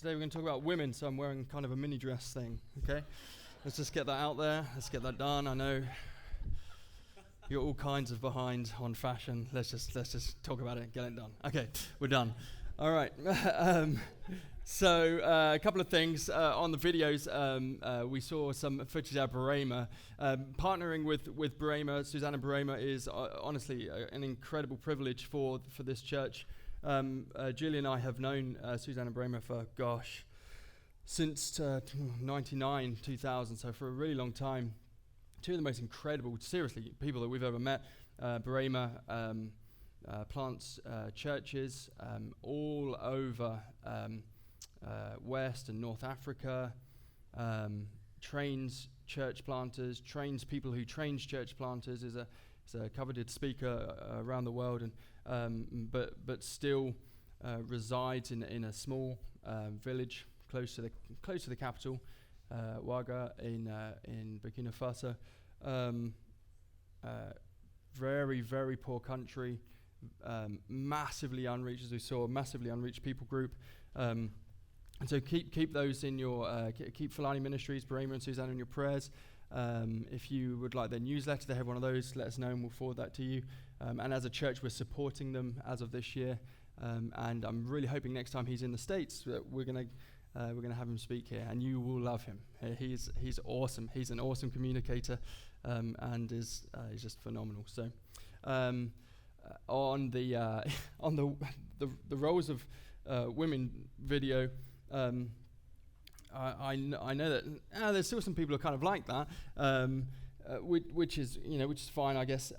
Today we're going to talk about women, so I'm wearing kind of a mini dress thing, okay? Let's just get that out there. Let's get that done. I know you're all kinds of behind on fashion. Let's just talk about it, get it done. Okay, we're done. All right. So a couple of things on the videos. We saw some footage of Berema. Partnering with Berema, Susanna Berema, is honestly an incredible privilege for this church. Julie and I have known Susanna Berema for, since 99, 2000, so for a really long time. Two of the most incredible, seriously, people that we've ever met. Berema plants churches all over West and North Africa, trains church planters, trains people who trains church planters, is a coveted speaker around the world, and but still resides in a small village close to the capital, Ouaga in Burkina Faso. Very, very poor country, massively unreached, as we saw, massively unreached people group. And so keep those in your, keep Fulani Ministries, Berema and Susanna in your prayers. If you would like their newsletter, they have one of those, let us know and we'll forward that to you. And as a church, we're supporting them as of this year. And I'm really hoping next time he's in the States that we're gonna have him speak here, and you will love him. He's awesome. He's an awesome communicator, and he's just phenomenal. So, on the roles of women video, I know that there's still some people who are kind of like that, which is fine, I guess.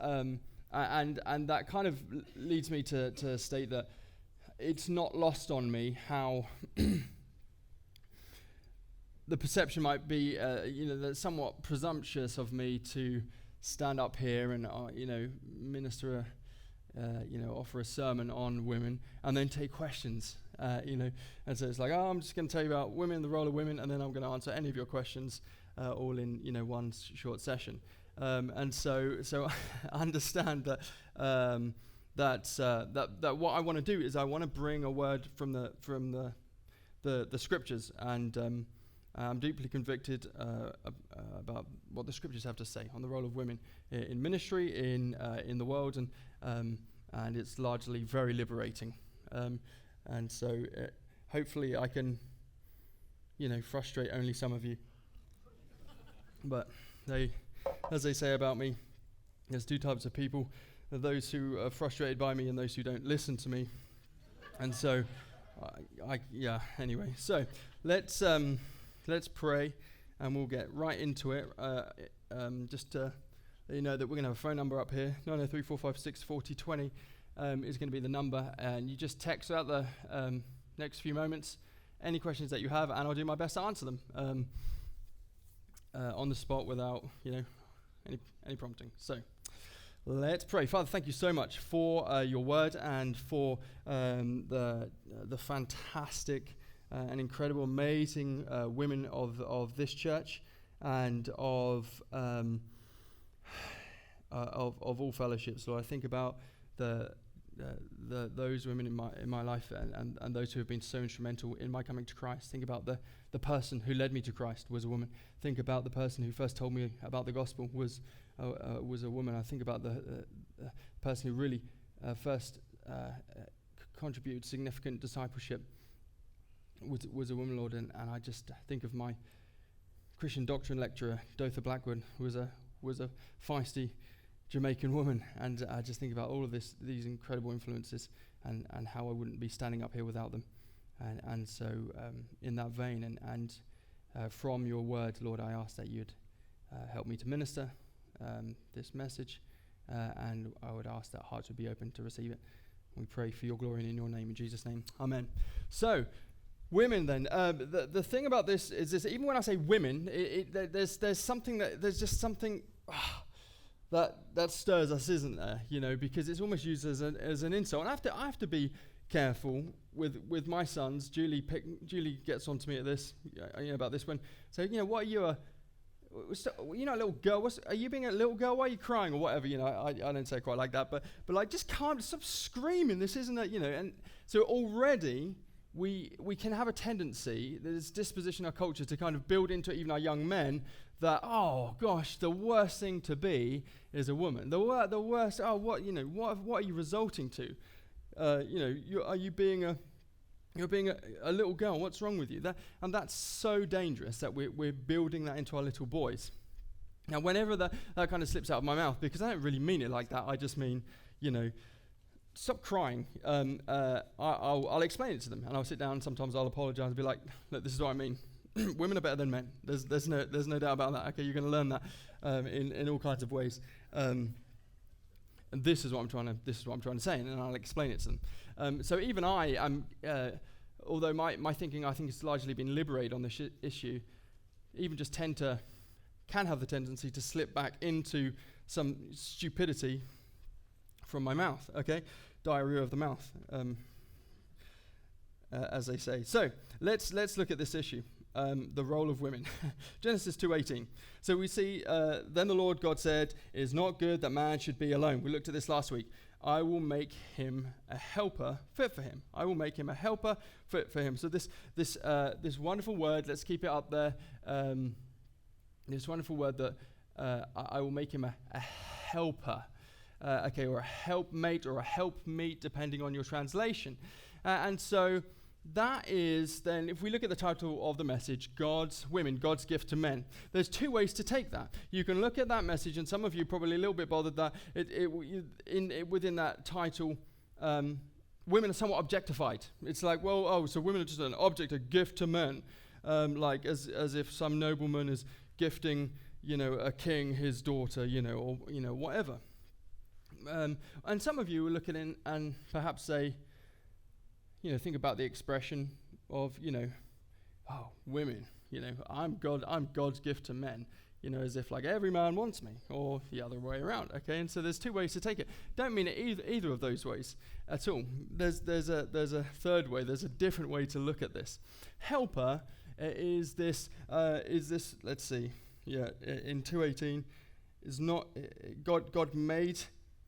And that kind of leads me to state that it's not lost on me how the perception might be, that's somewhat presumptuous of me to stand up here and minister offer a sermon on women and then take questions, and so it's like, I'm just going to tell you about women, the role of women, and then I'm going to answer any of your questions, all in one short session. And so I understand that that what I want to do is I want to bring a word from the scriptures, and I'm deeply convicted about what the scriptures have to say on the role of women in ministry, in the world, and it's largely very liberating. And so hopefully I can, frustrate only some of you. But as they say about me, there's two types of people: those who are frustrated by me and those who don't listen to me. And so, anyway, so let's pray, and we'll get right into it. Just to let you know that we're going to have a phone number up here, 903-456-4020 is going to be the number, and you just text out the next few moments any questions that you have, and I'll do my best to answer them on the spot without any prompting. So let's pray. Father, thank you so much for your word and for the fantastic and incredible, amazing women of this church and of all fellowships. Lord, I think about those women in my life and those who have been so instrumental in my coming to Christ. Think about the person who led me to Christ was a woman. Think about the person who first told me about the gospel was a woman. I think about the person who really first contributed significant discipleship was a woman, Lord, and I just think of my Christian doctrine lecturer, Dotha Blackwood, who was a feisty Jamaican woman, and I just think about all of these incredible influences and how I wouldn't be standing up here without them. And so in that vein and from your word, Lord, I ask that you'd help me to minister this message, and I would ask that hearts would be open to receive it. We pray for your glory and in your name, in Jesus' name, amen. So, women then, the thing about this is this: even when I say women, there's something there's just something that stirs us, isn't there? Because it's almost used as an insult. And I have to be careful with my sons. Julie gets on to me at this, about this one. So what are you a little girl? Are you being a little girl? Why are you crying or whatever? I don't say it quite like that, but like just calm, stop screaming. This isn't and so already we can have a tendency, there's disposition in our culture to kind of build into even our young men that, oh gosh, the worst thing to be is a woman. The worst, what are you resulting to? You're being a little girl. What's wrong with you? And that's so dangerous that we're building that into our little boys. Now, whenever that kind of slips out of my mouth, because I don't really mean it like that, I just mean, stop crying. I'll explain it to them, and I'll sit down. And sometimes I'll apologize and be like, look, this is what I mean. Women are better than men. There's no doubt about that. Okay, you're going to learn that in all kinds of ways. And this is what I'm trying to say, and I'll explain it to them. So even I am, although my thinking, I think, has largely been liberated on this issue, even just can have the tendency to slip back into some stupidity from my mouth. Okay, diarrhea of the mouth, as they say. So let's look at this issue. The role of women. Genesis 2:18. So we see, then the Lord God said, it is not good that man should be alone. We looked at this last week. I will make him a helper fit for him. I will make him a helper fit for him. So this wonderful word, let's keep it up there. This wonderful word that I will make him a helper. Or a helpmate or a helpmeet, depending on your translation. And so that is then, if we look at the title of the message, God's gift to men. There's two ways to take that. You can look at that message, and some of you probably a little bit bothered that within that title, women are somewhat objectified. It's like, so women are just an object, a gift to men, like as if some nobleman is gifting, a king his daughter, or whatever. And some of you will look at it and perhaps say, think about the expression of, women, I'm God's gift to men, as if like every man wants me, or the other way around, okay? And so there's two ways to take it. Don't mean it either of those ways at all. There's a third way. There's a different way to look at this. Helper is this, let's see, in 2:18, is not, God made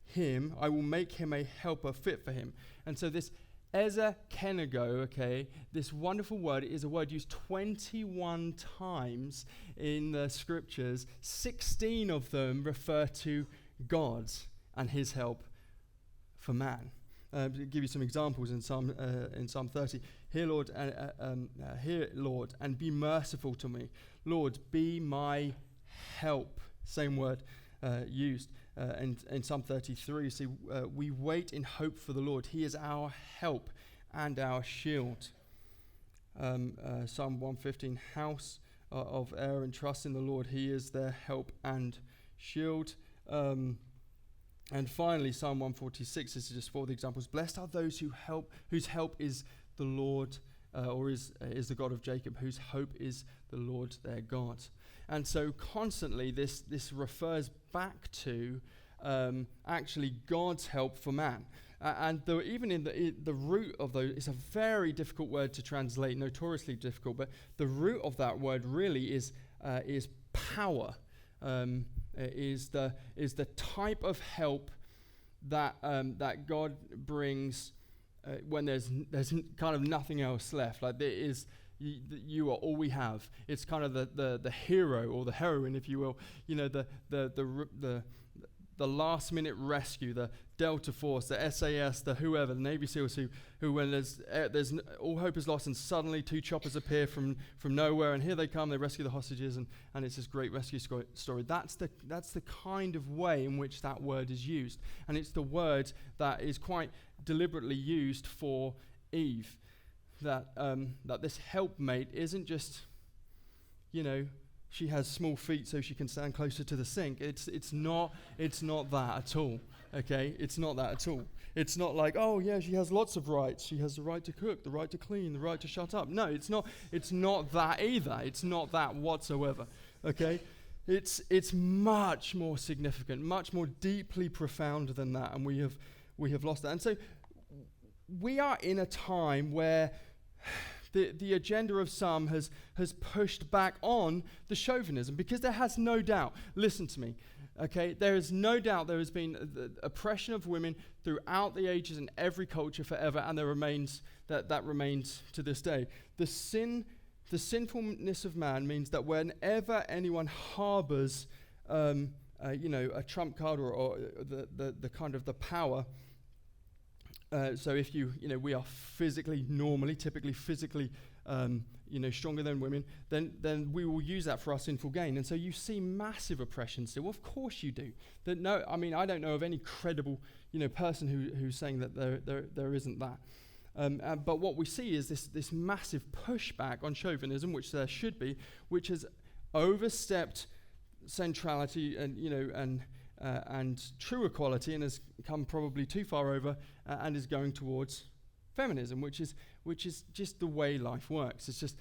him, I will make him a helper fit for him. And so this Eza Kenego, this wonderful word is a word used 21 times in the scriptures. 16 of them refer to God and his help for man. To give you some examples in Psalm 30. Hear, Lord, and be merciful to me. Lord, be my help. Same word used. In Psalm 33, see, we wait in hope for the Lord. He is our help and our shield. Psalm 115, house of Aaron, trust in the Lord. He is their help and shield. And finally, Psalm 146, this is just four of the examples. Blessed are those whose help is the Lord, or is the God of Jacob, whose hope is the Lord their God. And so constantly this refers back to actually God's help for man. And though even in the root of those, it's a very difficult word to translate, notoriously difficult, but the root of that word really is power, is the type of help that God brings when there's kind of nothing else left. Like there is, you are all we have. It's kind of the hero or the heroine, if you will. The last minute rescue, the Delta Force, the SAS, the whoever, the Navy SEALs who when there's all hope is lost and suddenly two choppers appear from nowhere and here they come, they rescue the hostages and it's this great rescue story. That's the kind of way in which that word is used, and it's the word that is quite deliberately used for Eve. That this helpmate isn't just, she has small feet so she can stand closer to the sink. It's not that at all. Okay, it's not that at all. It's not like, oh yeah, she has lots of rights. She has the right to cook, the right to clean, the right to shut up. No, it's not that either. It's not that whatsoever. Okay, it's much more significant, much more deeply profound than that, and we have lost that. And so we are in a time where The agenda of some has pushed back on the chauvinism, because there has no doubt, listen to me, okay, there is no doubt there has been the oppression of women throughout the ages in every culture forever, and that remains to this day. The sinfulness of man means that whenever anyone harbors a trump card or the kind of the power. So if we are typically physically, stronger than women, then we will use that for our sinful gain. And so you see massive oppression still. Of course you do. I don't know of any credible, person who's saying that there isn't that. But what we see is this massive pushback on chauvinism, which there should be, which has overstepped centrality and true equality, and has come probably too far over, and is going towards feminism, which is just the way life works. It's just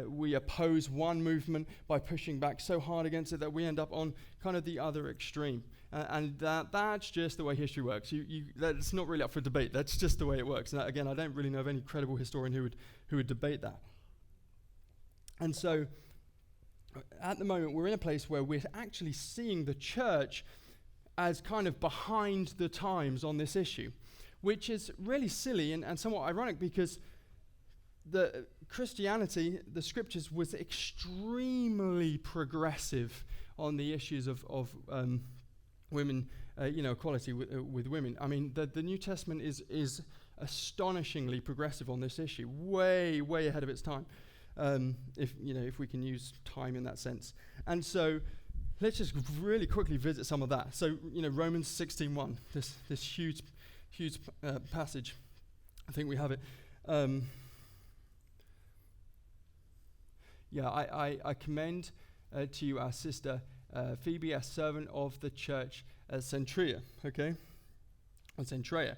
we oppose one movement by pushing back so hard against it that we end up on kind of the other extreme, and that's just the way history works. That's not really up for debate. That's just the way it works. And again, I don't really know of any credible historian who would debate that. And so, at the moment, we're in a place where we're actually seeing the church as kind of behind the times on this issue, which is really silly and somewhat ironic, because the Christianity, the scriptures, was extremely progressive on the issues of women, equality with women. I mean, the New Testament is astonishingly progressive on this issue, way ahead of its time, if we can use time in that sense. And so let's just really quickly visit some of that. So, Romans 16:1, this huge passage. I think we have it. I commend to you our sister Phoebe, as servant of the church Centrea. Okay, Centrea.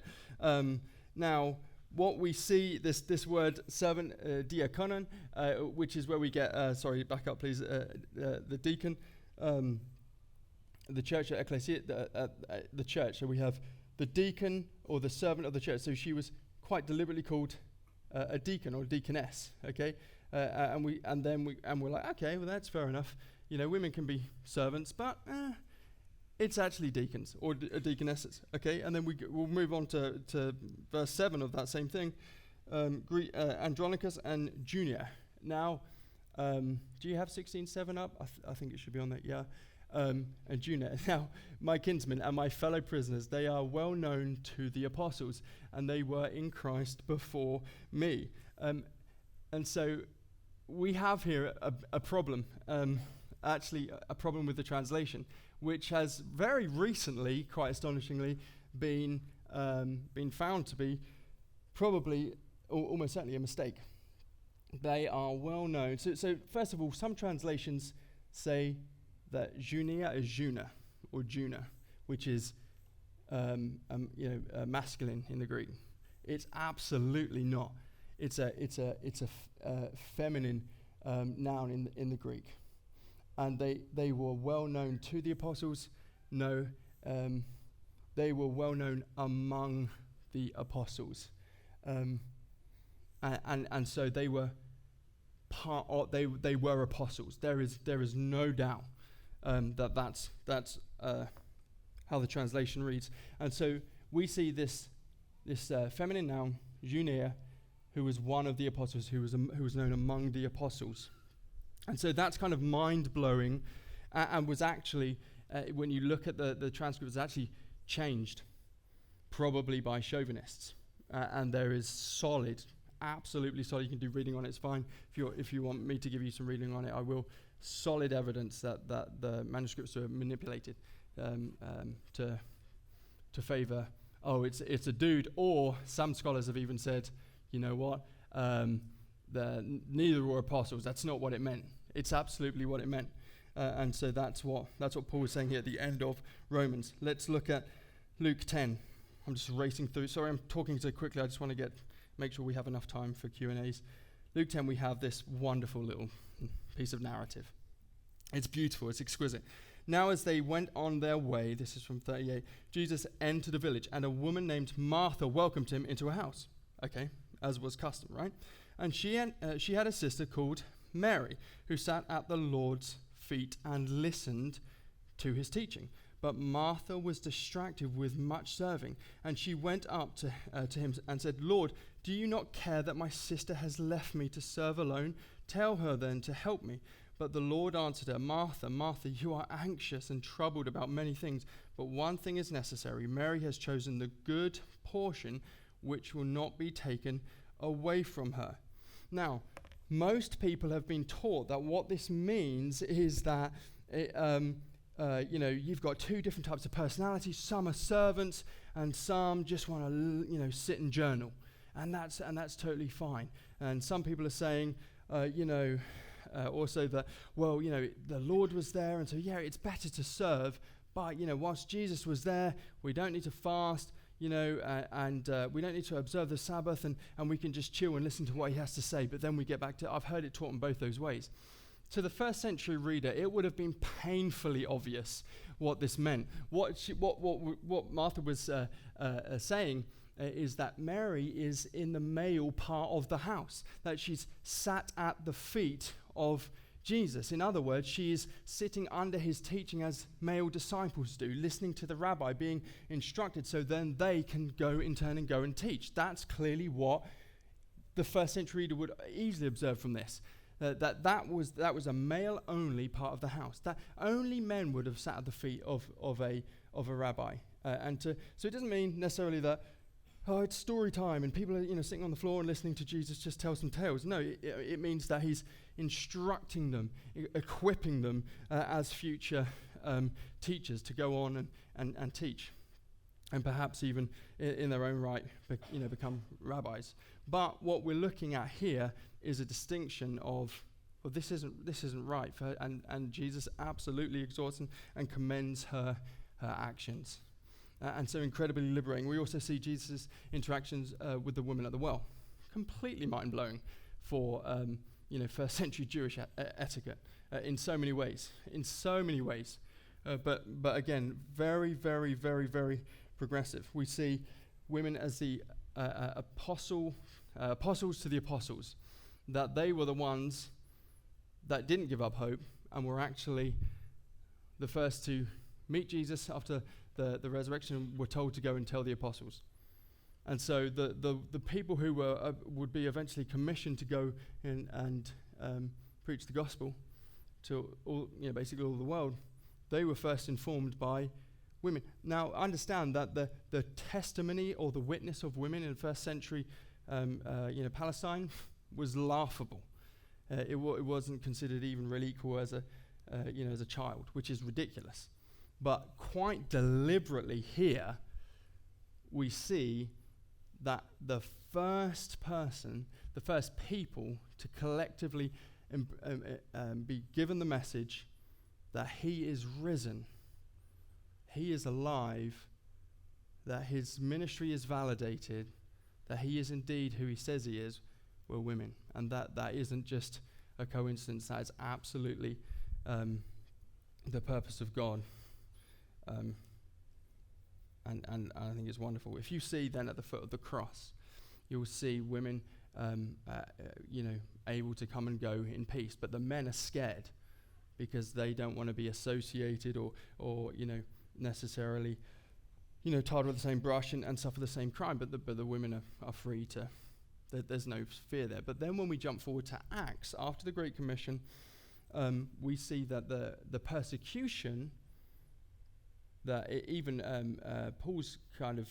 Now, what we see, this word servant, diakonon, which is where we get. Back up, please. The deacon. The church, ecclesia, the church. So we have the deacon or the servant of the church. So she was quite deliberately called a deacon or a deaconess. Okay, and we're like, okay, well that's fair enough. Women can be servants, but it's actually deacons or deaconesses. Okay, and then we'll move on to verse 7 of that same thing. Andronicus and Junia. Now, do you have 16:7 up? I think it should be on there. Yeah. And Junia. Now, my kinsmen and my fellow prisoners, they are well known to the apostles, and they were in Christ before me. And so we have here a problem. Actually, a problem with the translation, which has very recently, quite astonishingly, been found to be probably almost certainly a mistake. They are well known. So first of all, some translations say that Junia is Juna or Juna, which is masculine in the Greek. It's absolutely not. It's a feminine noun in the Greek, and they were well known to the apostles. No, they were well known among the apostles. And so they were they were apostles. There is no doubt that's how the translation reads. And so we see this feminine noun, Junia, who was one of the apostles, who was known among the apostles. And so that's kind of mind-blowing, and was actually, when you look at the transcript, was actually changed, probably by chauvinists. And there is absolutely solid. You can do reading on it. It's fine. If you want me to give you some reading on it, I will. Solid evidence that the manuscripts were manipulated to favor. Oh, it's a dude. Or some scholars have even said, you know what? Neither were apostles. That's not what it meant. It's absolutely what it meant. And so that's what Paul was saying here at the end of Romans. Let's look at Luke 10. I'm just racing through. Sorry, I'm talking so quickly. I just want to make sure we have enough time for Q&As. Luke 10, we have this wonderful little piece of narrative. It's beautiful. It's exquisite. Now as they went on their way, this is from 38, Jesus entered a village, and a woman named Martha welcomed him into her house. Okay, as was custom, right? And she had a sister called Mary, who sat at the Lord's feet and listened to his teaching. But Martha was distracted with much serving, and she went up to him and said, Lord, do you not care that my sister has left me to serve alone? Tell her then to help me. But the Lord answered her, Martha, Martha, you are anxious and troubled about many things, but one thing is necessary. Mary has chosen the good portion, which will not be taken away from her. Now, most people have been taught that what this means is that you've got two different types of personalities. Some are servants, and some just want to, sit and journal, and that's totally fine. And some people are saying, also that, the Lord was there, and so it's better to serve. But whilst Jesus was there, we don't need to fast, and we don't need to observe the Sabbath, and we can just chill and listen to what he has to say. But then we get back to, I've heard it taught in both those ways. To the first century reader, it would have been painfully obvious what this meant. What Martha was saying is that Mary is in the male part of the house, that she's sat at the feet of Jesus. In other words, she is sitting under his teaching as male disciples do, listening to the rabbi, being instructed, so then they can go in turn and go and teach. That's clearly what the first century reader would easily observe from this. That was a male-only part of the house. That only men would have sat at the feet of a rabbi. So it doesn't mean necessarily that it's story time and people are sitting on the floor and listening to Jesus just tell some tales. No, it means that he's instructing them, equipping them as future teachers to go on and teach, and perhaps even in their own right, become rabbis. But what we're looking at here is a distinction of, well, this isn't right for her, and Jesus absolutely exhorts and commends her actions. And so incredibly liberating. We also see Jesus' interactions with the woman at the well. Completely mind-blowing for first century Jewish etiquette in so many ways. But again, very, very, very, very progressive. We see women as the apostles to the apostles, that they were the ones that didn't give up hope and were actually the first to meet Jesus after the resurrection, were told to go and tell the apostles. And so the people who would be eventually commissioned to go in and preach the gospel to basically all the world, they were first informed by women. Now, understand that the testimony or the witness of women in first century Palestine was laughable. It wasn't considered even really equal as a child, which is ridiculous. But quite deliberately here, we see that the first people to collectively be given the message that he is risen, he is alive, that his ministry is validated, that he is indeed who he says he is, were women. And that isn't just a coincidence, that is absolutely the purpose of God. And I think it's wonderful. If you see then at the foot of the cross, you'll see women, able to come and go in peace. But the men are scared because they don't want to be associated or necessarily, tarred with the same brush and suffer the same crime. But the women are free to. There's no fear there. But then when we jump forward to Acts, after the Great Commission, we see that the persecution that even Paul's kind of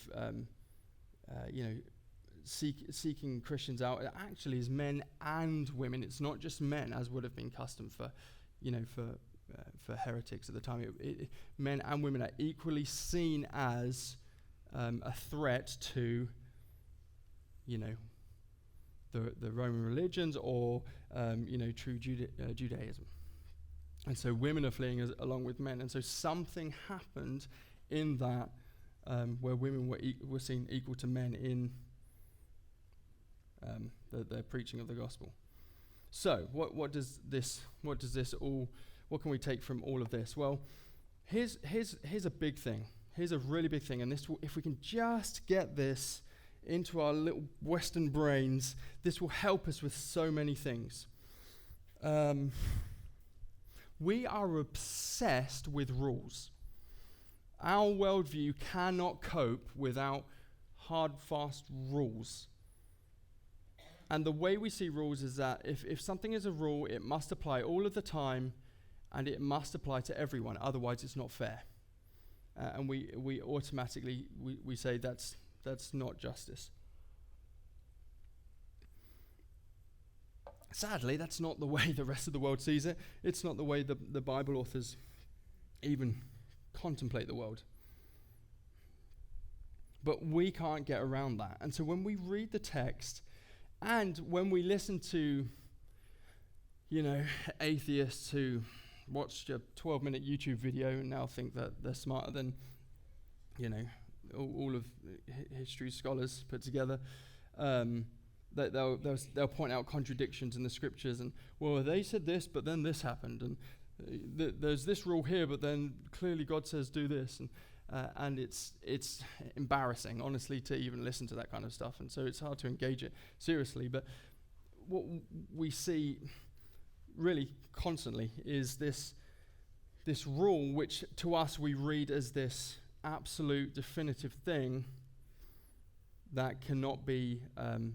seeking Christians out, it actually is men and women. It's not just men, as would have been custom for heretics at the time. Men and women are equally seen as a threat to the Roman religions or true Judaism. And so women are fleeing along with men. And so something happened in that where women were seen equal to men in the preaching of the gospel. So what can we take from all of this? Well, here's a big thing. Here's a really big thing. And if we can just get this into our little Western brains, this will help us with so many things. We are obsessed with rules. Our worldview cannot cope without hard, fast rules. And the way we see rules is that if something is a rule, it must apply all of the time, and it must apply to everyone. Otherwise, it's not fair. And we automatically we say that's not justice. Sadly, that's not the way the rest of the world sees it. It's not the way the Bible authors even contemplate the world. But we can't get around that. And so when we read the text, and when we listen to, atheists who watched a 12-minute YouTube video and now think that they're smarter than, all of history scholars put together, they'll point out contradictions in the scriptures, and they said this, but then this happened, and there's this rule here, but then clearly God says do this, and it's embarrassing, honestly, to even listen to that kind of stuff, and so it's hard to engage it seriously. But what we see really constantly is this rule, which to us we read as this absolute definitive thing that cannot be,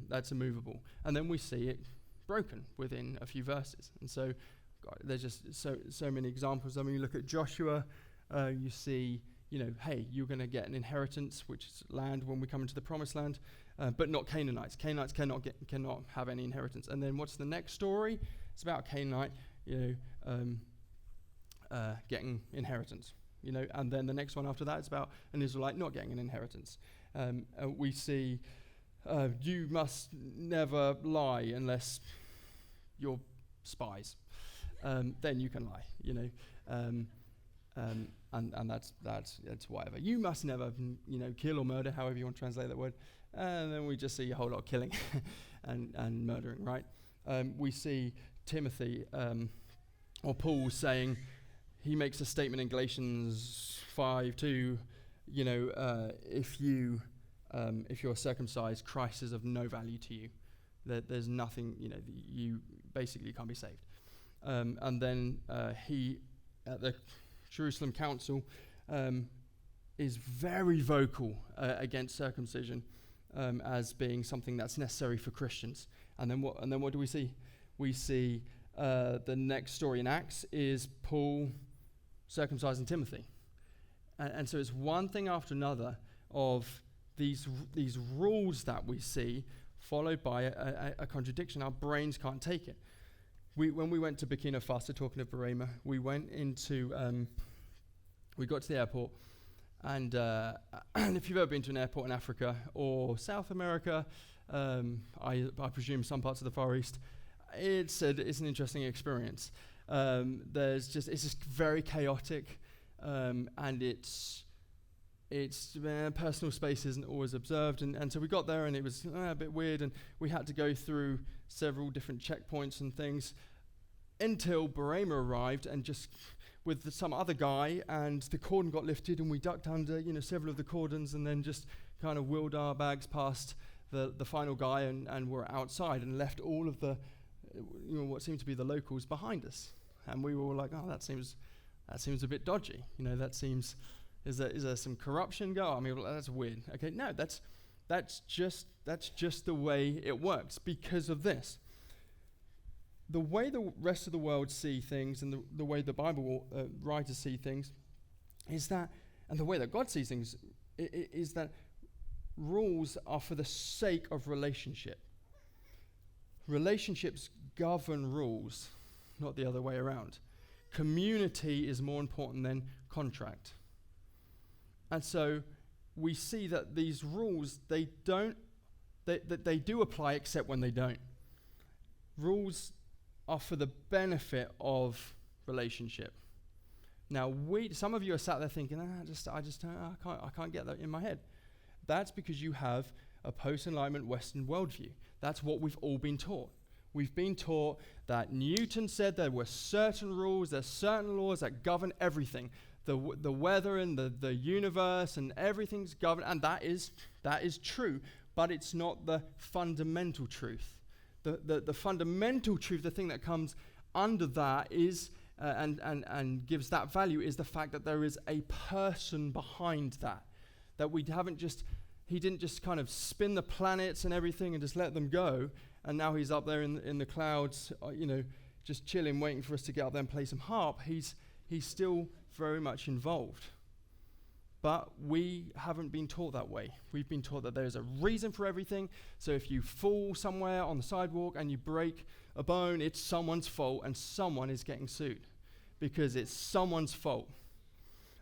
that's immovable. And then we see it broken within a few verses. And so there's just so many examples. I mean, you look at Joshua, you see, hey, you're going to get an inheritance, which is land when we come into the promised land, but not Canaanites. Canaanites cannot have any inheritance. And then what's the next story? It's about Canaanite, getting inheritance. And then the next one after that is about an Israelite not getting an inheritance. We see you must never lie unless you're spies. Then you can lie, and that's whatever. You must never, kill or murder, however you want to translate that word. And then we just see a whole lot of killing and murdering, right? We see Timothy or Paul saying, he makes a statement in Galatians 5:2, if you're circumcised, Christ is of no value to you. There's nothing, you basically can't be saved. And then he, at the Jerusalem Council, is very vocal against circumcision as being something that's necessary for Christians. And then what do we see? We see the next story in Acts is Paul circumcising Timothy. And so it's one thing after another of these rules that we see, followed by a contradiction. Our brains can't take it. When we went to Burkina Faso, talking of Burema, we went into, we got to the airport, and if you've ever been to an airport in Africa or South America, I presume some parts of the Far East, it's an interesting experience. It's just very chaotic, and it's personal space isn't always observed, and so we got there and it was a bit weird, and we had to go through several different checkpoints and things until Burema arrived, and just with some other guy, and the cordon got lifted and we ducked under several of the cordons, and then just kind of wheeled our bags past the final guy and were outside and left all of the what seemed to be the locals behind us. And we were all like, oh, that seems a bit dodgy. Is there some corruption go? I mean, well, that's weird. Okay, no, that's just the way it works because of this. The way the rest of the world see things, and the way the Bible writers see things, is that, and the way that God sees things, is that rules are for the sake of relationship. Relationships govern rules, not the other way around. Community is more important than contract. And so we see that these rules, they do apply except when they don't. Rules are for the benefit of relationship. Now, some of you are sat there thinking, I can't get that in my head. That's because you have a post-Enlightenment Western worldview. That's what we've all been taught. We've been taught that Newton said there were certain rules, there's certain laws that govern everything. The weather and the universe and everything's governed, and that is true. but it's not the fundamental truth. The fundamental truth, the thing that comes under that is, and gives that value, is the fact that there is a person behind that. That he didn't just kind of spin the planets and everything and just let them go, and now he's up there in the clouds, just chilling, waiting for us to get up there and play some harp. He's still very much involved. But we haven't been taught that way. We've been taught that there's a reason for everything. So if you fall somewhere on the sidewalk and you break a bone, it's someone's fault and someone is getting sued because it's someone's fault.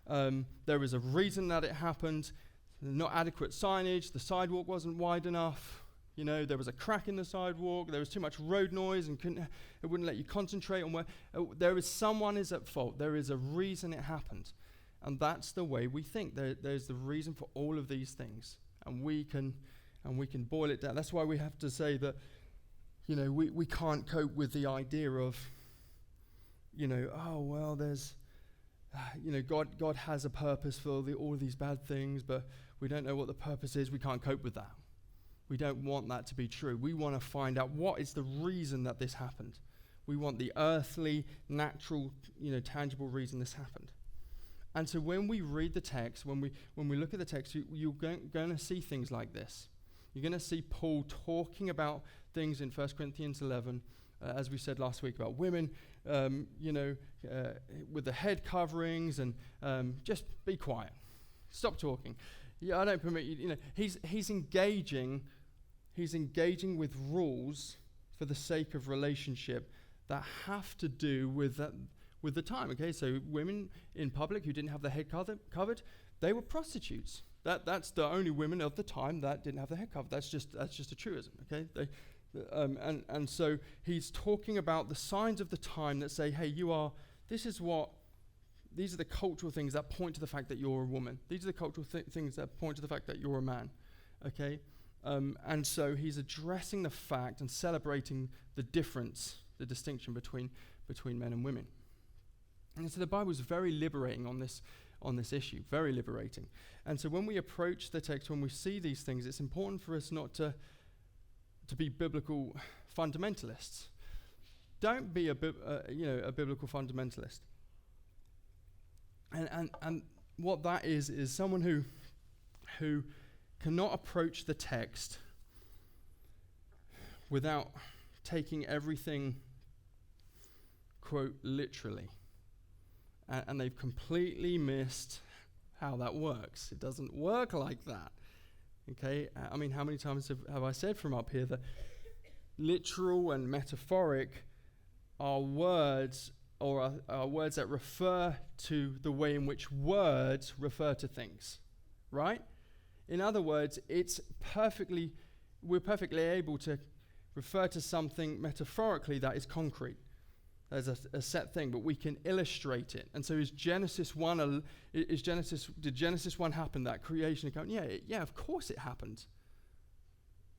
There is a reason that it happened. Not adequate signage. The sidewalk wasn't wide enough. There was a crack in the sidewalk. There was too much road noise and it wouldn't let you concentrate on where. There is someone is at fault. There is a reason it happened. And that's the way we think. There's the reason for all of these things. And we can boil it down. That's why we have to say that, we can't cope with the idea of, there's, God has a purpose for all of these bad things, but we don't know what the purpose is. We can't cope with that. We don't want that to be true. We want to find out what is the reason that this happened. We want the earthly, natural, tangible reason this happened. And so when we read the text, when we look at the text, you're going to see things like this. You're going to see Paul talking about things in 1 Corinthians 11, as we said last week, about women, with the head coverings, and just be quiet. Stop talking. Yeah, I don't permit you. He's engaging with rules for the sake of relationship that have to do with that. With the time, okay? So women in public who didn't have their head covered, they were prostitutes. That's the only women of the time that didn't have their head covered. That's just a truism, okay? And so he's talking about the signs of the time that say, hey, these are the cultural things that point to the fact that you're a woman. These are the cultural things that point to the fact that you're a man, okay? And so he's addressing the fact and celebrating the difference, the distinction between men and women. And so the Bible is very liberating on this issue, very liberating. And so when we approach the text, when we see these things, it's important for us not to be biblical fundamentalists. Don't be a biblical fundamentalist. And what that is someone who cannot approach the text without taking everything, quote, literally. And they've completely missed how that works. It doesn't work like that. Okay? How many times have I said from up here that literal and metaphoric are words, or are words that refer to the way in which words refer to things, right? In other words, we're perfectly able to refer to something metaphorically that is concrete. There's a set thing, but we can illustrate it. And so did Genesis 1 happen, that creation account? Yeah, of course it happened.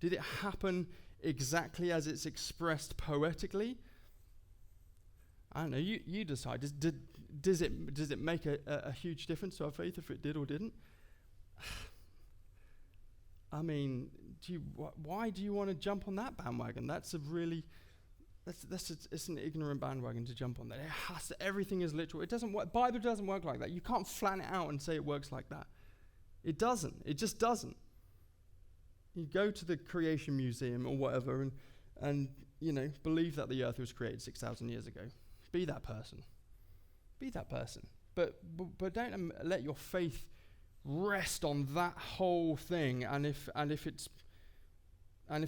Did it happen exactly as it's expressed poetically? I don't know, you decide. Does it make a huge difference to our faith if it did or didn't? Why do you want to jump on that bandwagon? It's an ignorant bandwagon to jump on that. Everything is literal. It doesn't work. Bible doesn't work like that. You can't flatten it out and say it works like that. It doesn't. It just doesn't. You go to the Creation Museum or whatever and believe that the earth was created 6,000 years ago. Be that person. Be that person. But don't let your faith rest on that whole thing. And if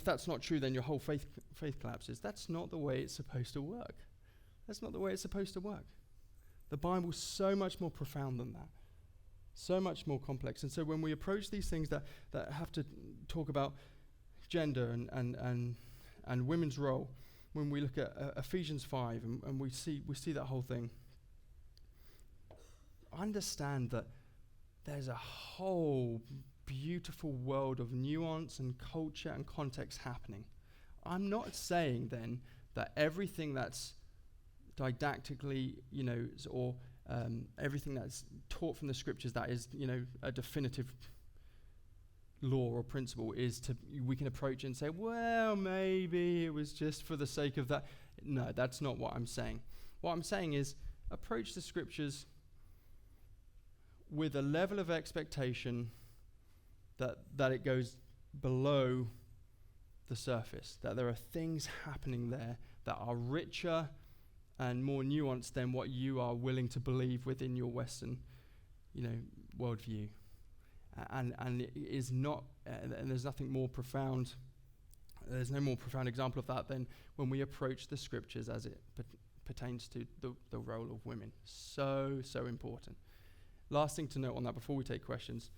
that's not true, then your whole faith collapses. That's not the way it's supposed to work. That's not the way it's supposed to work. The Bible's so much more profound than that. So much more complex. And so when we approach these things that have to talk about gender and women's role, when we look at Ephesians 5 and we see that whole thing, understand that there's a whole beautiful world of nuance and culture and context happening. I'm not saying then that everything that's didactically, or everything that's taught from the scriptures that is, a definitive law or principle is we can approach it and say, well, maybe it was just for the sake of that. No, that's not what I'm saying. What I'm saying is approach the scriptures with a level of expectation that it goes below the surface, that there are things happening there that are richer and more nuanced than what you are willing to believe within your Western, worldview. And it is not, and there's nothing more profound. There's no more profound example of that than when we approach the scriptures as it pertains to the role of women. So important. Last thing to note on that before we take questions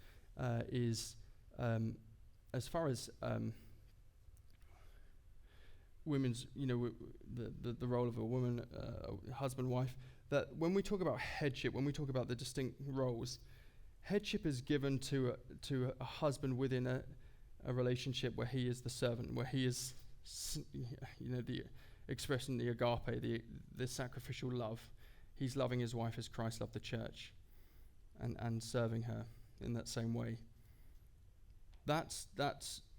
is as far as women's, the role of a woman, husband, wife, that when we talk about headship, when we talk about the distinct roles, headship is given to a husband within a relationship where he is the servant, where he is, the expression, the agape, the sacrificial love. He's loving his wife as Christ loved the church, and serving her in that same way. That's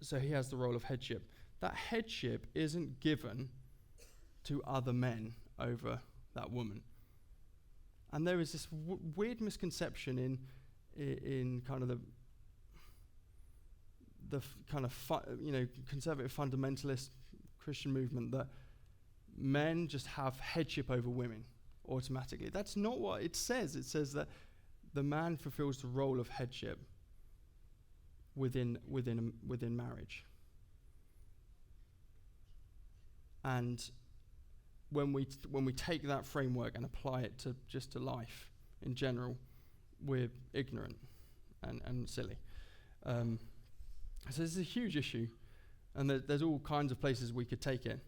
so he has the role of headship. That headship isn't given to other men over that woman. And there is this weird misconception in kind of the kind of conservative fundamentalist Christian movement that men just have headship over women automatically. That's not what it says. It says that the man fulfills the role of headship within marriage. And when we take that framework and apply it to life in general, we're ignorant and silly. So this is a huge issue, and there's all kinds of places we could take it.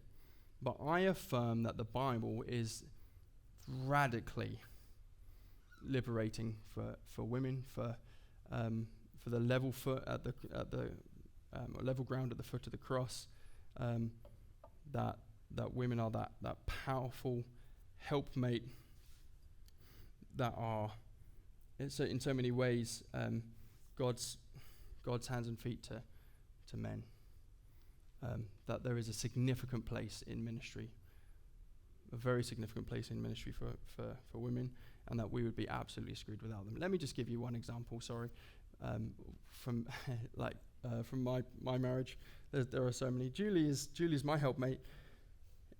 But I affirm that the Bible is radically liberating for women, for the level foot at the level ground at the foot of the cross. That women are that powerful helpmate that are in so many ways God's hands and feet to men. That there is a significant place in ministry, a very significant place in ministry for women, and that we would be absolutely screwed without them. Let me just give you one example. From my marriage. There are so many. Julie's my helpmate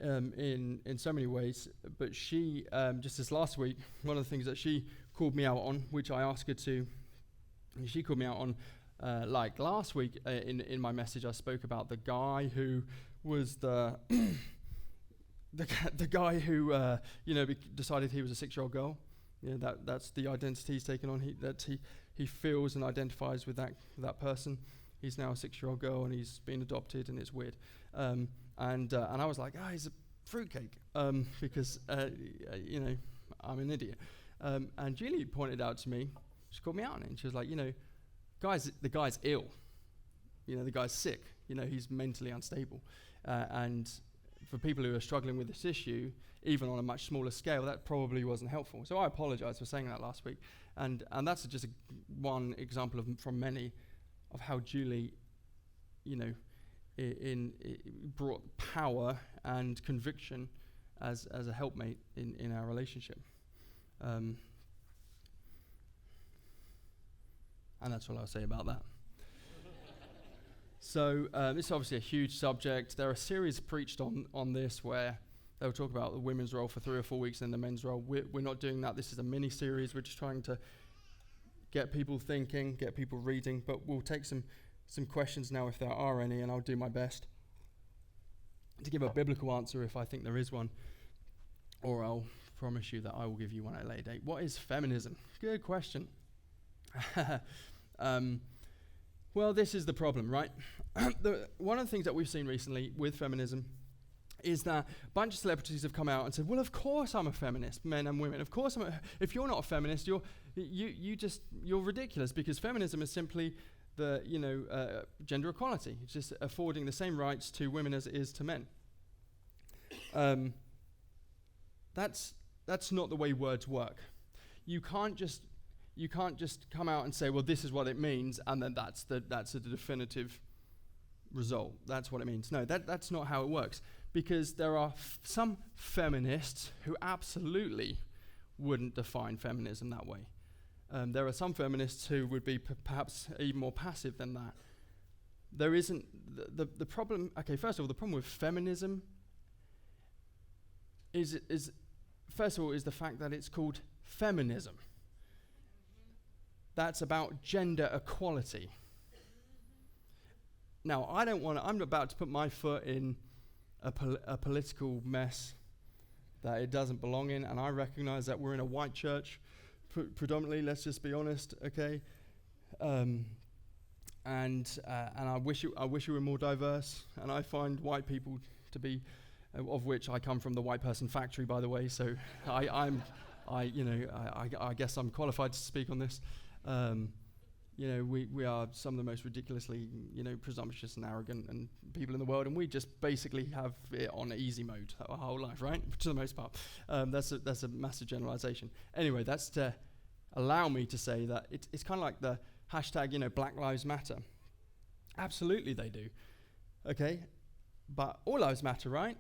in so many ways, but she just this last week, one of the things that she called me out on, which I asked her to, she called me out on. Like last week in my message, I spoke about the guy who was the guy who decided he was a 6-year-old girl. That's the identity he's taken on. He feels and identifies with that person. He's now a 6-year-old girl and he's been adopted, and it's weird. And I was like, he's a fruitcake because I'm an idiot. And Julie pointed out to me, she called me out on it, and she was like, the guy's ill. The guy's sick. He's mentally unstable. And for people who are struggling with this issue, even on a much smaller scale, that probably wasn't helpful. So I apologize for saying that last week. And that's just one example from many of how Julie, brought power and conviction as a helpmate in our relationship. And that's all I'll say about that. So this is obviously a huge subject. There are series preached on this where they'll talk about the women's role for 3 or 4 weeks and the men's role. We're not doing that. This is a mini-series. We're just trying to get people thinking, get people reading. But we'll take some questions now if there are any, and I'll do my best to give a biblical answer if I think there is one. Or I'll promise you that I will give you one at a later date. What is feminism? Good question. Well, this is the problem, right? One of the things that we've seen recently with feminism is that a bunch of celebrities have come out and said, well, of course I'm a feminist, men and women. Of course if you're not a feminist, you're ridiculous, because feminism is simply gender equality. It's just affording the same rights to women as it is to men. That's not the way words work. You can't just you can't just come out and say, well, this is what it means, and then that's the definitive result. That's what it means. No, that's not how it works, because there are some feminists who absolutely wouldn't define feminism that way. There are some feminists who would be perhaps even more passive than that. There isn't the problem. Okay, first of all, the problem with feminism is first of all is the fact that it's called feminism. That's about gender equality. Now, I'm about to put my foot in a political mess that it doesn't belong in, and I recognize that we're in a white church, predominantly, let's just be honest, okay? And I wish it were more diverse, and I find white people to be, of which I come from the white person factory, by the way, so I guess I'm qualified to speak on this. We are some of the most ridiculously, presumptuous and arrogant and people in the world, and we just basically have it on easy mode our whole life, right? To the most part. That's a massive generalization. Anyway, that's to allow me to say that it's kind of like the hashtag, Black Lives Matter. Absolutely they do, okay? But all lives matter, right?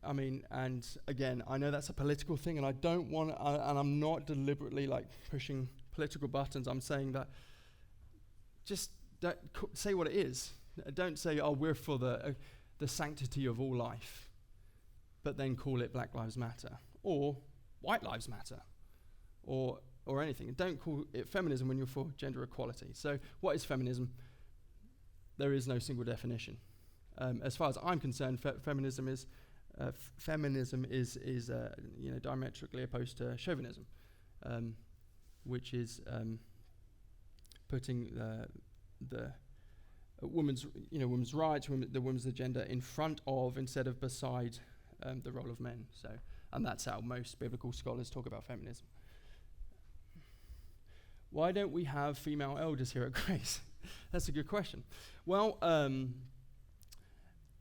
I mean, and again, I know that's a political thing, and I don't want to, and I'm not deliberately pushing political buttons. I'm saying that just say what it is. Don't say, oh, we're for the sanctity of all life, but then call it Black Lives Matter or White Lives Matter or anything. And don't call it feminism when you're for gender equality. So what is feminism? There is no single definition. As far as I'm concerned, feminism is diametrically opposed to chauvinism, which is putting the women's rights, the women's agenda in front of instead of beside the role of men. So, and that's how most biblical scholars talk about feminism. Why don't we have female elders here at Grace? That's a good question. Well,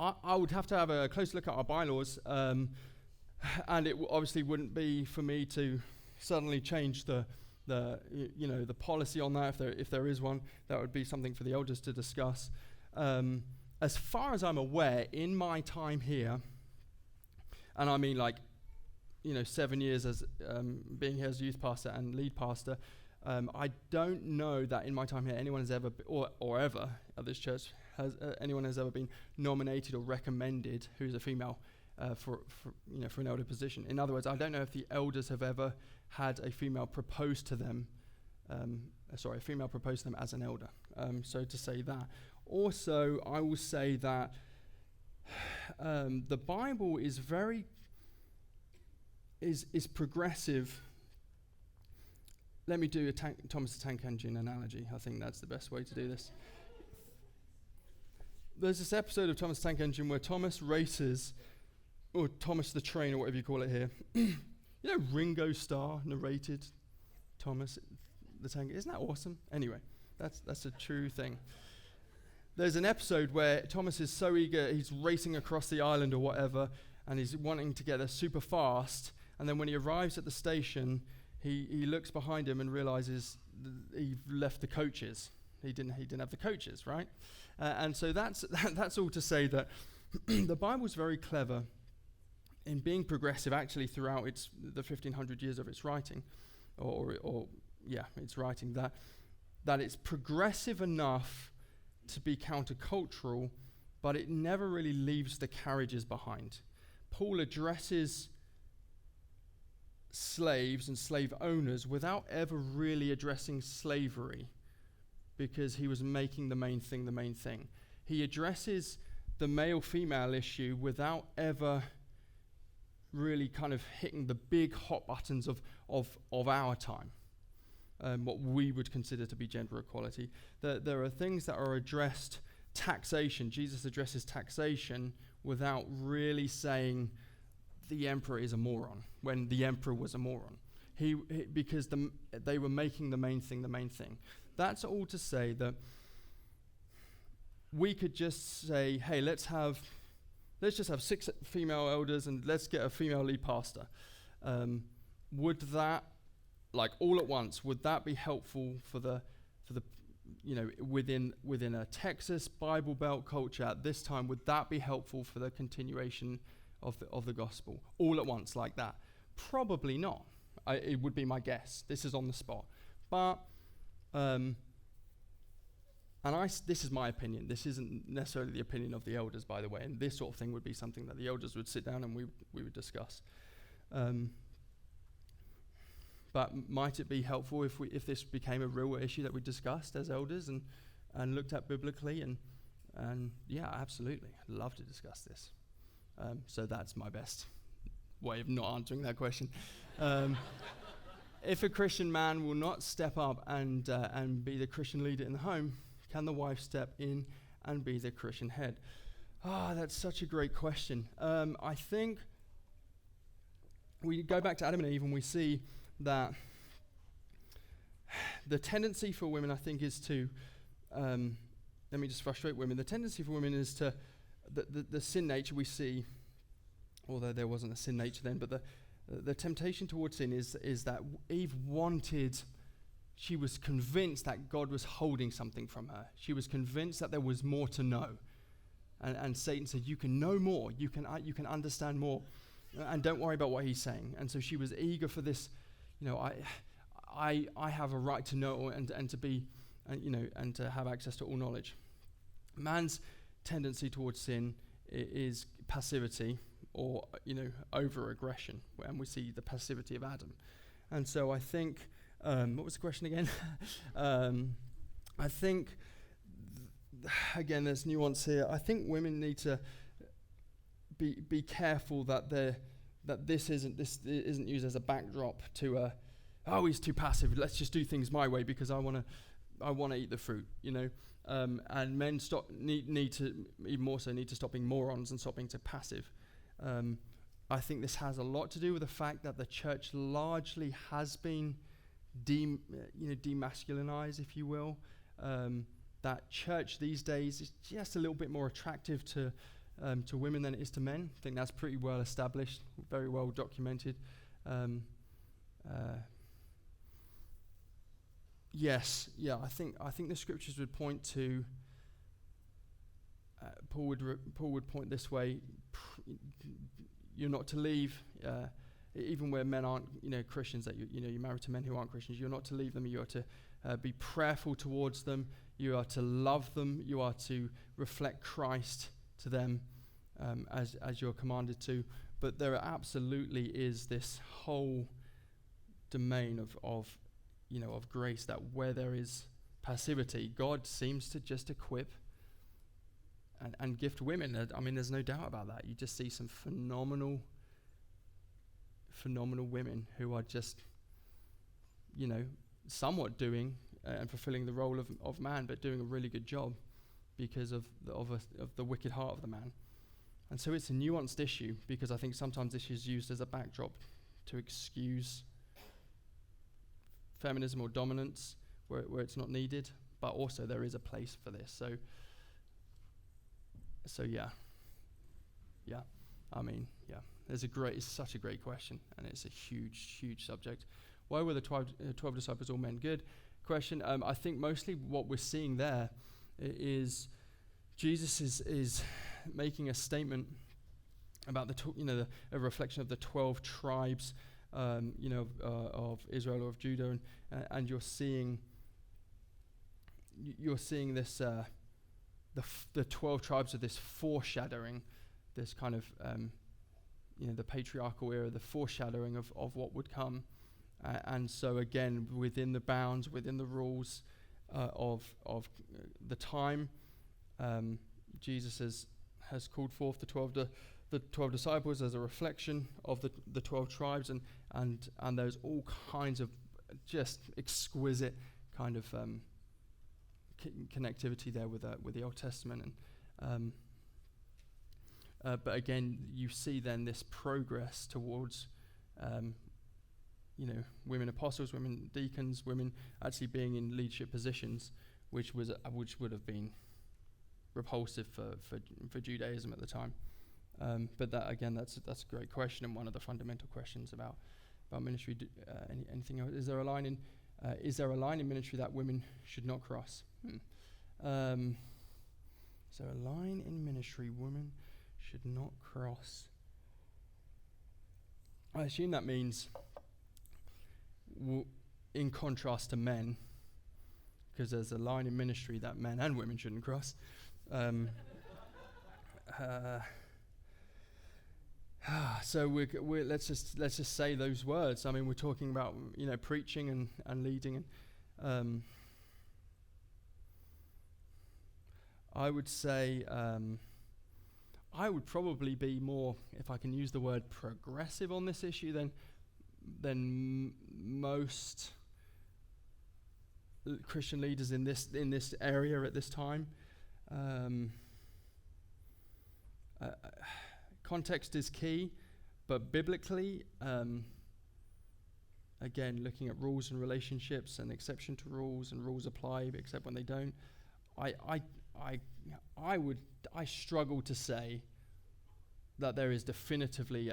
I would have to have a close look at our bylaws, and it obviously wouldn't be for me to suddenly change the policy on that if there is one. That would be something for the elders to discuss. As far as I'm aware, in my time here, and I mean 7 years as being here as youth pastor and lead pastor, I don't know that in my time here anyone has ever or ever at this church anyone has ever been nominated or recommended who's a female for an elder position. In other words, I don't know if the elders have ever had a female propose to them. A female proposed to them as an elder. So to say that. Also, I will say that the Bible is is progressive. Let me do a Thomas the Tank Engine analogy. I think that's the best way to do this. There's this episode of Thomas the Tank Engine where Thomas races, or Thomas the Train, or whatever you call it here. Ringo Starr narrated Thomas the Tank. Isn't that awesome? Anyway, that's a true thing. There's an episode where Thomas is so eager, he's racing across the island or whatever, and he's wanting to get there super fast, and then when he arrives at the station, he looks behind him and realizes he left the coaches. He didn't have the coaches, right? And so that's all to say that the Bible's very clever in being progressive actually throughout the 1500 years of its writing, its writing, that it's progressive enough to be countercultural, but it never really leaves the carriages behind. Paul addresses slaves and slave owners without ever really addressing slavery, because he was making the main thing. He addresses the male-female issue without ever really kind of hitting the big hot buttons of our time, what we would consider to be gender equality. There are things that are addressed, taxation. Jesus addresses taxation without really saying the emperor is a moron, when the emperor was a moron. Because they were making the main thing. That's all to say that we could just say, hey, let's just have 6 female elders and let's get a female lead pastor. Would that like all at once, would that be helpful for the within a Texas Bible Belt culture at this time? Would that be helpful for the continuation of the gospel all at once like that? Probably not. It would be my guess. This is on the spot, but this is my opinion. This isn't necessarily the opinion of the elders, by the way. And this sort of thing would be something that the elders would sit down and we would discuss. But might it be helpful if this became a real issue that we discussed as elders and looked at biblically? And yeah, absolutely. I'd love to discuss this. So that's my best way of not answering that question. If a Christian man will not step up and be the Christian leader in the home, can the wife step in and be the Christian head? That's such a great question. I think we go back to Adam and Eve and we see that the tendency for women, I think, is to, let me just frustrate women. The tendency for women is to, the sin nature we see, although there wasn't a sin nature then, but the temptation towards sin is that Eve she was convinced that God was holding something from her. She was convinced that there was more to know. And Satan said, you can know more, you can understand more, and don't worry about what he's saying. And so she was eager for this, I have a right to know and to be, and to have access to all knowledge. Man's tendency towards sin is passivity or, over-aggression, and we see the passivity of Adam. And so I think, what was the question again? I think, again, there's nuance here. I think women need to be careful that this isn't used as a backdrop to he's too passive. Let's just do things my way because I want to eat the fruit, and men need to even more so need to stop being morons and stop being too passive. I think this has a lot to do with the fact that the church largely has been demasculinized, if you will. That church these days is just a little bit more attractive to women than it is to men. I think that's pretty well established, very well documented. I think the scriptures would point to. Paul would point this way. You're not to leave, even where men aren't, Christians. That you're married to men who aren't Christians. You're not to leave them. You are to be prayerful towards them. You are to love them. You are to reflect Christ to them, as you're commanded to. But there absolutely is this whole domain of grace, that where there is passivity, God seems to just equip and gift women. I mean, there's no doubt about that. You just see some phenomenal women who are just, somewhat doing and fulfilling the role of man, but doing a really good job because of the wicked heart of the man. And so it's a nuanced issue, because I think sometimes this is used as a backdrop to excuse feminism or dominance where it's not needed, but also there is a place for this. So yeah. I mean, yeah. It's such a great question, and it's a huge subject. Why were the 12 disciples all men? Good question. I think mostly what we're seeing there is Jesus is making a statement about a reflection of the 12 tribes, of Israel or of Judah, and you're seeing this the 12 tribes of this foreshadowing, this kind of the patriarchal era, the foreshadowing of what would come, and so again within the bounds, within the rules of the time, Jesus has called forth the 12 disciples as a reflection of the 12 tribes, and there's all kinds of just exquisite kind of connectivity there with the Old Testament, and but again you see then this progress towards women apostles, women deacons, women actually being in leadership positions, which would have been repulsive for Judaism at the time. But that again, that's a great question, and one of the fundamental questions about about ministry. Anything else? Is there a line in ministry that women should not cross? Is there a line in ministry women should not cross? I assume that means in contrast to men, because there's a line in ministry that men and women shouldn't cross. So we're let's just say those words. I mean, we're talking about preaching and leading, and I would say I would probably be more, if I can use the word, progressive on this issue than most Christian leaders in this area at this time. Context is key, but biblically, again, looking at rules and relationships and exception to rules, and rules apply except when they don't. I struggle to say that there is definitively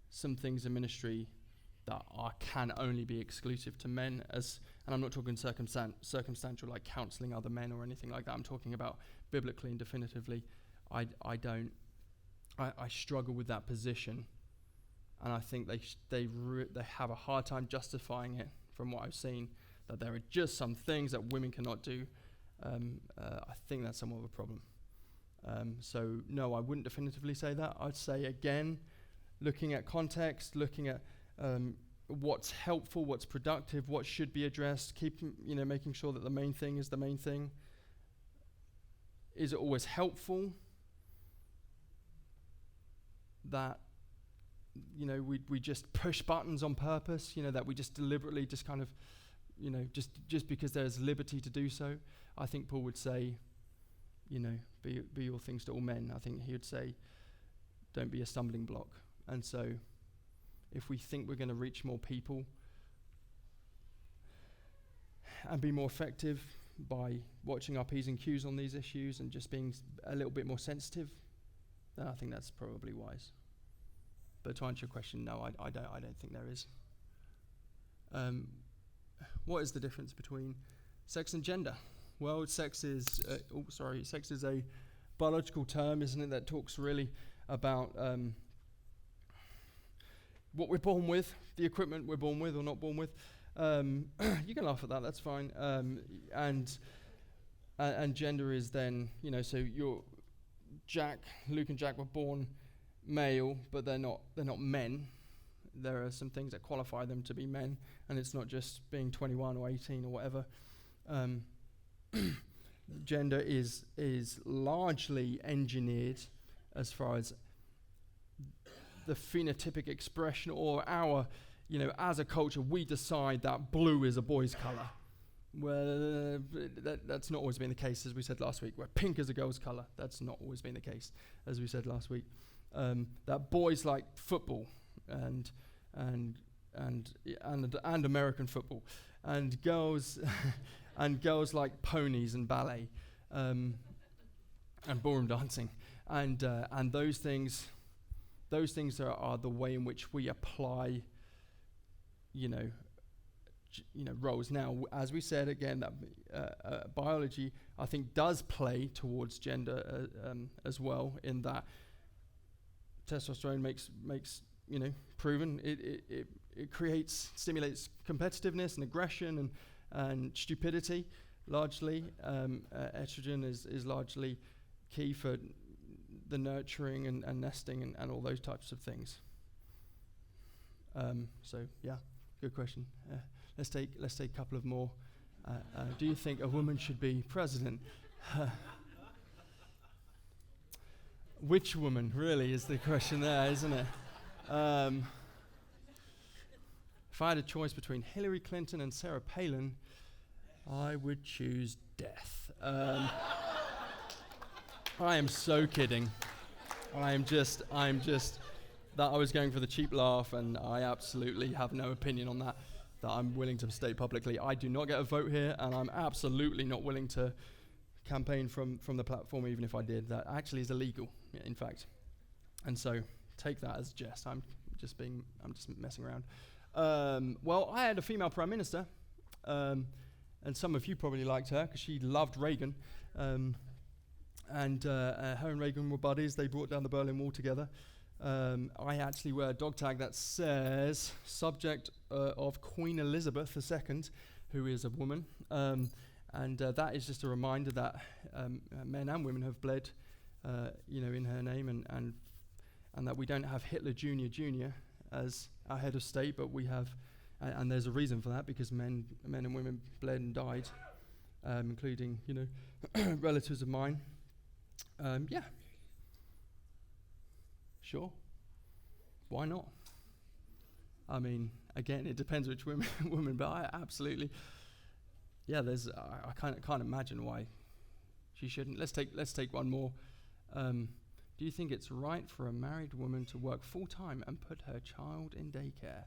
some things in ministry that can only be exclusive to men, and I'm not talking circumstantial like counseling other men or anything like that. I'm talking about biblically and definitively. I struggle with that position, and I think they have a hard time justifying it from what I've seen, that there are just some things that women cannot do. I think that's somewhat of a problem. So no, I wouldn't definitively say that. I'd say, again, looking at context, looking at what's helpful, what's productive, what should be addressed, making sure that the main thing is the main thing. Is it always helpful that we just push buttons on purpose, that we just deliberately just kind of just because there's liberty to do so? I think Paul would say, be all things to all men. I think he would say, don't be a stumbling block. And so if we think we're going to reach more people and be more effective by watching our P's and Q's on these issues and just being a little bit more sensitive, then I think that's probably wise. But to answer your question, no, I don't think there is. What is the difference between sex and gender? Well, sex is a biological term, isn't it, that talks really about what we're born with, the equipment we're born with or not born with. You can laugh at that, that's fine. And gender is then, so Luke and Jack were born male, but they're not men. There are some things that qualify them to be men, and it's not just being 21 or 18 or whatever. Gender is largely engineered as far as the phenotypic expression, or our, as a culture, we decide that blue is a boy's color. Well, that's not always been the case, as we said last week. Where pink is a girl's color, that's not always been the case, as we said last week. That boys like football and American football, and girls and girls like ponies and ballet, and ballroom dancing, and those things are the way in which we apply, roles. Now, as we said again, that biology, I think, does play towards gender as well, in that testosterone makes proven it stimulates competitiveness and aggression and stupidity. Largely, estrogen is largely key for the nurturing and nesting and all those types of things. So yeah, good question. Let's take a couple of more. Do you think a woman should be president? Which woman, really, is the question there, isn't it? If I had a choice between Hillary Clinton and Sarah Palin, I would choose death. I am so kidding. I'm just that I was going for the cheap laugh, and I absolutely have no opinion on that I'm willing to state publicly. I do not get a vote here, and I'm absolutely not willing to campaign from the platform, even if I did. That actually is illegal, in fact. And so take that as a jest. I'm just messing around. Well, I had a female prime minister, and some of you probably liked her because she loved Reagan. And her and Reagan were buddies. They brought down the Berlin Wall together. I actually wear a dog tag that says subject of Queen Elizabeth II, who is a woman. And that is just a reminder that men and women have bled, in her name, and that we don't have Hitler Jr. as our head of state, but we have, and there's a reason for that, because men and women bled and died, including, relatives of mine. Yeah. Sure. Why not? I mean, again, it depends which woman, but I absolutely, yeah. I can't imagine why she shouldn't. Let's take one more. Do you think it's right for a married woman to work full time and put her child in daycare?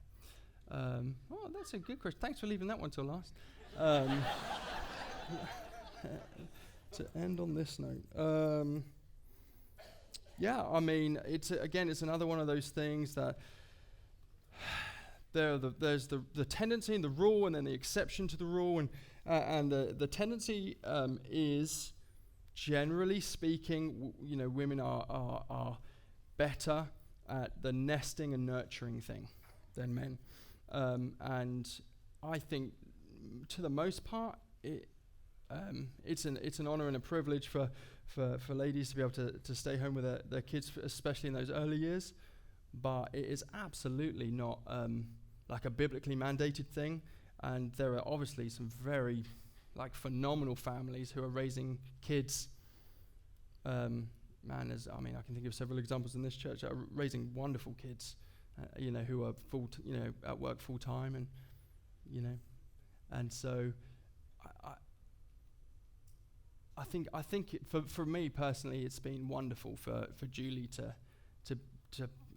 Oh, that's a good question. Thanks for leaving that one till last. To end on this note, yeah, I mean, it's another one of those things that there's the tendency and the rule, and then the exception to the rule, and the tendency is, generally speaking, women are better at the nesting and nurturing thing than men, and I think, to the most part, it's an honor and a privilege for ladies to be able to stay home with their kids, especially in those early years. But it is absolutely not like a biblically mandated thing. And there are obviously some very phenomenal families who are raising kids. I can think of several examples in this church that are raising wonderful kids, who are at work full time, and so. I think for me personally, it's been wonderful for Julie to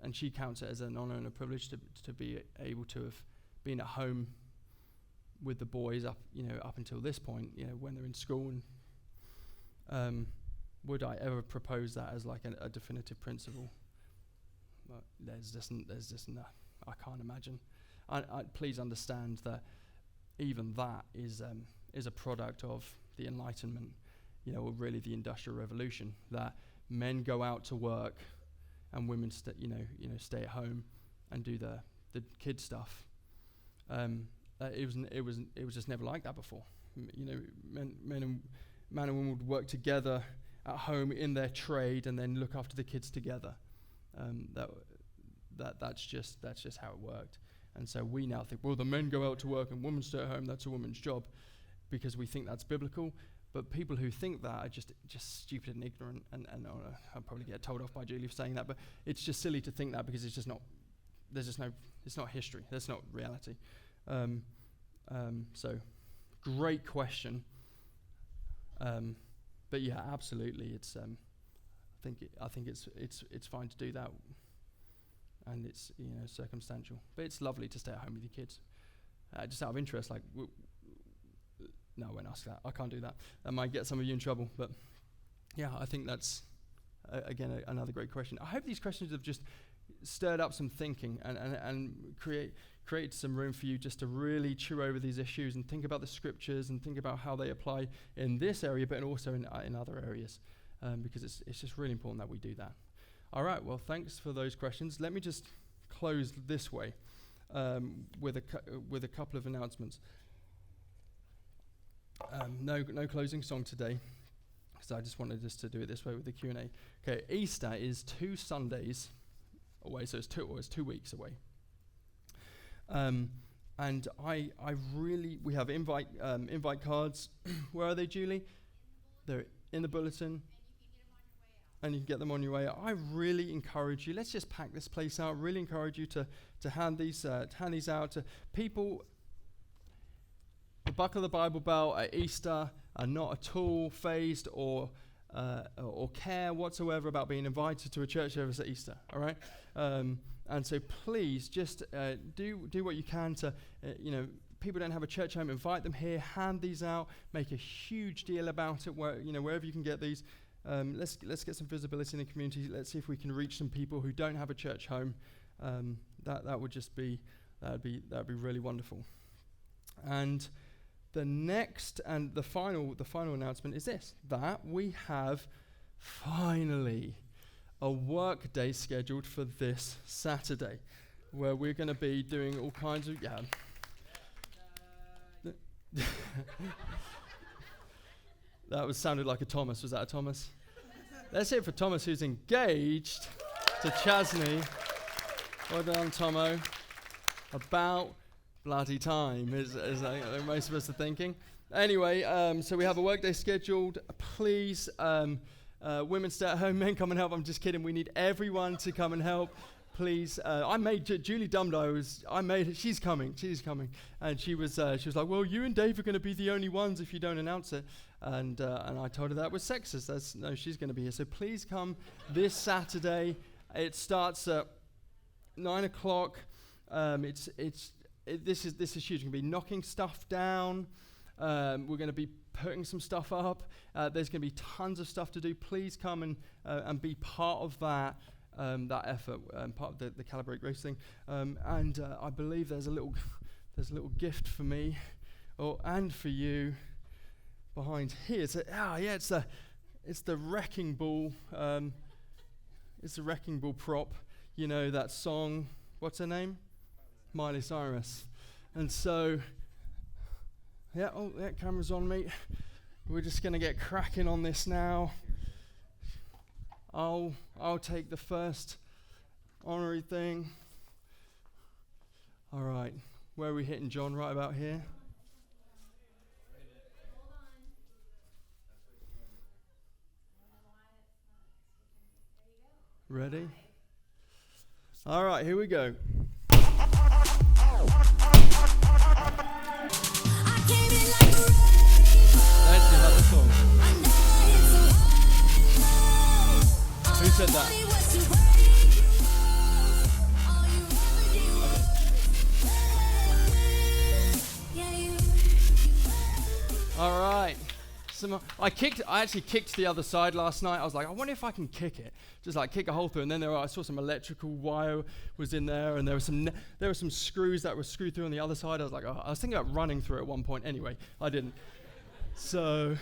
and she counts it as an honor and a privilege to be able to have been at home with the boys up until this point, when they're in school. And would I ever propose that as a definitive principle? But there's just no, I can't imagine. Please understand that even that is a product of the Enlightenment. Or really the Industrial Revolution, that men go out to work and women stay at home and do the kid stuff. It was just never like that before. Man and women would work together at home in their trade and then look after the kids together. That's just how it worked. And so we now think, well, the men go out to work and women stay at home. That's a woman's job, because we think that's biblical. But people who think that are just stupid and ignorant, and I'll probably get told off by Julie for saying that, but it's just silly to think that, because it's not history, that's not reality. So, great question. But yeah, absolutely, it's I think it's fine to do that, and it's circumstantial, but it's lovely to stay at home with your kids. Just out of interest, no, I won't ask that. I can't do that. That might get some of you in trouble. But yeah, I think that's, another great question. I hope these questions have just stirred up some thinking and create some room for you just to really chew over these issues and think about the scriptures and think about how they apply in this area, but also in other areas, because it's just really important that we do that. All right, well, thanks for those questions. Let me just close this way with a couple of announcements. No closing song today, because I just wanted us to do it this way with the Q&A. Okay, Easter is 2 Sundays away, so it's 2 weeks away. And we have invite cards. Where are they, Julie? They're in the bulletin. And you can get them on your way out. I really encourage you. Let's just pack this place out. Really encourage you to hand these out to people. The buckle of the Bible belt at Easter are not at all fazed or care whatsoever about being invited to a church service at Easter. All right, and so please just do what you can to people don't have a church home, invite them here, hand these out, make a huge deal about it wherever you can get these. Let's get some visibility in the community. Let's see if we can reach some people who don't have a church home. That would just be that'd be really wonderful. And the next and the final announcement is this: that we have finally a work day scheduled for this Saturday, where we're going to be doing all kinds of That sounded like a Thomas. Was that a Thomas? Let's hear it for Thomas, who's engaged to Chasney. Well done, Tomo. About bloody time, is like most of us are thinking. Anyway, so we have a workday scheduled. Please, women stay at home, men come and help. I'm just kidding. We need everyone to come and help. Please, I made Julie Dumdo. She's coming, and she was like, well, you and Dave are going to be the only ones if you don't announce it, and I told her that was sexist. No, she's going to be here. So please come this Saturday. It starts at 9 o'clock. This is huge. We're going to be knocking stuff down. We're going to be putting some stuff up. There's going to be tons of stuff to do. Please come and be part of that effort, part of the Calibrate Grace thing. And I believe there's a little gift for me, and for you, behind here. It's the wrecking ball. It's the wrecking ball prop. You know that song. What's her name? Miley Cyrus. And so, camera's on me. We're just going to get cracking on this now. I'll take the first honorary thing. All right. Where are we hitting, John? Right about here? Ready? All right, here we go. Let's have the song. Who said that? All right. I actually kicked the other side last night. I was like, I wonder if I can kick it. Just like kick a hole through. And then I saw some electrical wire was in there, and there were some screws that were screwed through on the other side. I was like, I was thinking about running through it at one point. Anyway, I didn't. So,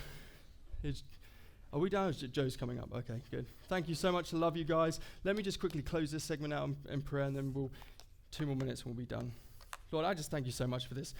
are we done? Joe's coming up. Okay, good. Thank you so much. I love you guys. Let me just quickly close this segment out in prayer, and then 2 more minutes and we'll be done. Lord, I just thank you so much for this.